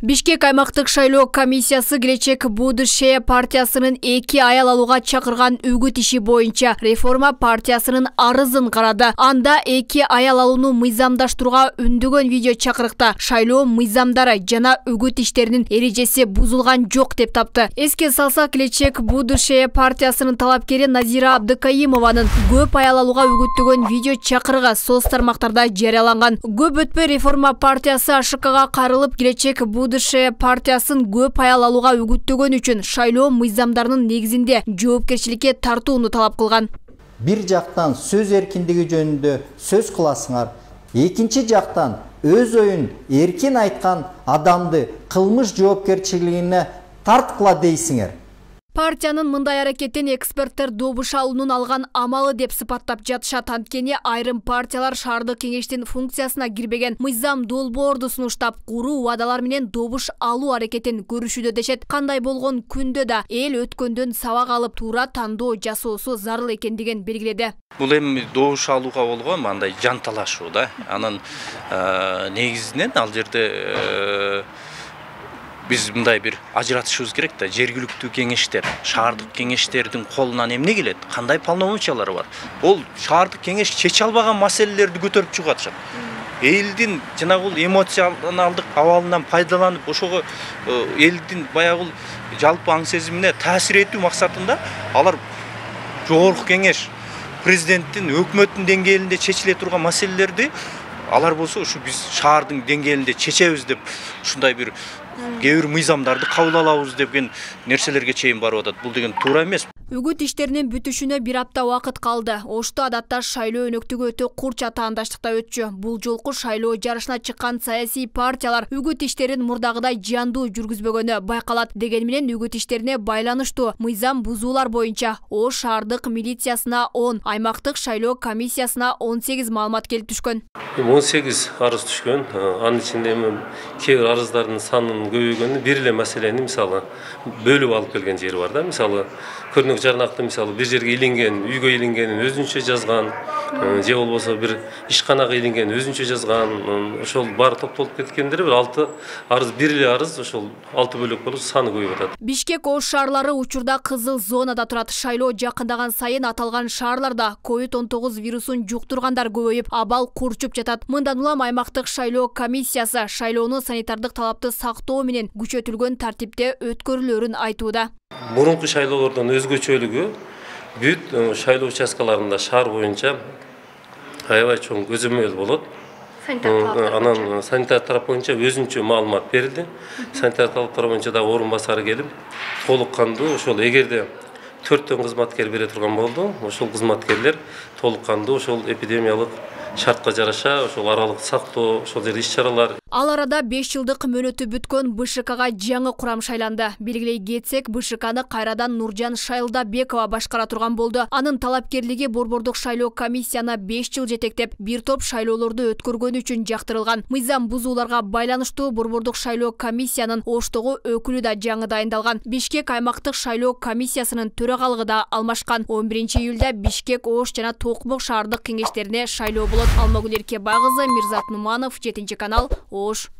Бишкек аймактык шайлоо комиссиясы Келечек Будущее партиясынын 2 аял алууга чакырган үгүт иши боюнча реформа партиясынын арызын карады. Анда 2 аял алууну мыйзамдаштырууга үндөгөн видео чакырыкта шайлоо мыйзамдары жана үгүт иштеринин эрежеси бузулган жок деп тапты. Эске салсак, Келечек Будущее партиясынын талапкери Назира Абдыкаимованын көп аял алууга үгүттөгөн видео чакырыгы соц тармактарда жарыяланган. Көп өтпөй реформа партиясы АШКга карылып, Келечек Будущее партиясын көп аял алууга үгүттөгөн үчүн шайлоо мыйзамдарынын негизинде жоопкерчиликке тартууну талап кылган. Bir жактан сөз эркиндиги жөнүндө сөз кыласыңар, экинчи жактан өз оюн эркин айткан адамды кылмыш жоопкерчилигине тарткыла дейсиңер. Партиянын мындай аракеттен эксперттер добуш алуунун алган амалы деп сыпаттап жатышат. Анткени айрым партиялар шаардык кеңештин функциясына кирбеген мыйзам долбоорду сунуштап, куруу убадалар менен добуш алуу аракетин көрүшүдө дешет. Кандай болгон күндө да эл өткөндөн сабак алып туура тандоо жасоосу зарыл экендигин белгиледи. Бул эми добуш алууга болгон андай жанталашуу да. Анын негизинен ал жерде biz мындай бир ажыратышыбыз керек да. Жергиликтүү кеңештер, шаардык кеңештердин колунан эмне келет? Кандай полномочиялары бар? Ол шаардык кеңеш чече албаган маселелерди көтөрүп чыгып атышат. Элдин жанагыл эмоционалдык абалынан пайдаланып, ошого элдин баягыл жалпы аң сезимине таасир этүү максатында алар жогорку кеңеш, президенттин, өкмөттүн деңгээлинде чечиле турган маселелерди алар болсо ушу биз шаардын деңгээлинде чечебиз деп ушундай бир кээ бир мыйзамдарды кабыл алабыз деген нерселерге чейин барып атат. Бул деген туура эмес. Үгүт иштеринин бүтүшүнө bir апта убакыт калды. Ошто адатта шайлоо өнөктүгү өтө курч атаандаштыкта өтчү. Бул жолку шайлоо жарышына чыккан саясий партиялар үгүт иштерин мурдагыдай жандуу жүргүзбөгөнү байкалат. Деген менен үгүт иштерине байланыштуу мыйзам бузуулар боюнча Ош шаардык милициясына 10, аймактык шайлоо комиссиясына 18 маалымат келип түшкөн. 18 арыз түшкөн. Анын ичинде кээ бир арыздардын санынын көбөйгөнү бир эле маселени мисалы бөлүп алып келген жери бар да. Мисалы көрүнөк жарнакты мисалы бир жерге илинген, үйгө илингенин өзүнчө жазган, же болбосо бир ишканага илингенин өзүнчө жазган, ошол баары топтолуп кеткендер бир 6 арыз, бир эле арыз ошол 6 бөлөк болуп саны көбөйүп атат. Бишкек Ош шаарлары учурда кызыл зонада турат. Шайлоо жакындаган сайын аталган шаарларда COVID-19 вирусун жуктургандар көбөйүп, абал курчуп жатат. Мындан улам аймактык шайлоо комиссиясы шайлоону санитардык талапты сактоо менен күчөтүлгөн тартипте өткөрүлөрүн айтууда. Мурунку шайлоолордон өзгөчөлүгү бүт шайлоо участкаларында шаар боюнча аябай чоң көзөмөл болот. Анан санитар тарап боюнча өзүнчө маалымат берилди. Санитар талаптар боюнча да орун басары келип, толук кандуу ошол эгерде 4 кызматкер бере турган болду, ошол кызматкерлер толук кандуу ошол эпидемиялык шартка жараша ошол аралык сактоо, ошол жерде иш-чаралар. Ал арада 5 жылдык мөөнөтү бүткөн БШКга жаңы курам шайланды. Белгилей кетсек, БШКны кайрадан Нуржан Шайлдабекова башкара турган болду. Анын талапкерлиги борбордук шайлоо комиссияны 5 жыл жетектеп, бир топ шайлоолорду өткөргөнү үчүн жактырылган. Мыйзам бузууларга байланыштуу борбордук шайлоо комиссиянын Оштогу өкүлү да жаңы дайындалган. Бишкек аймактык шайлоо комиссиясынын төрагалыгы да алмашкан. 11 июлда Бишкек, Ош жана Токмок шаардык кеңештерине шайлоо болот. Алмагүл Эркебай кызы, Мирзат Нуманов, 7 канал, Ош.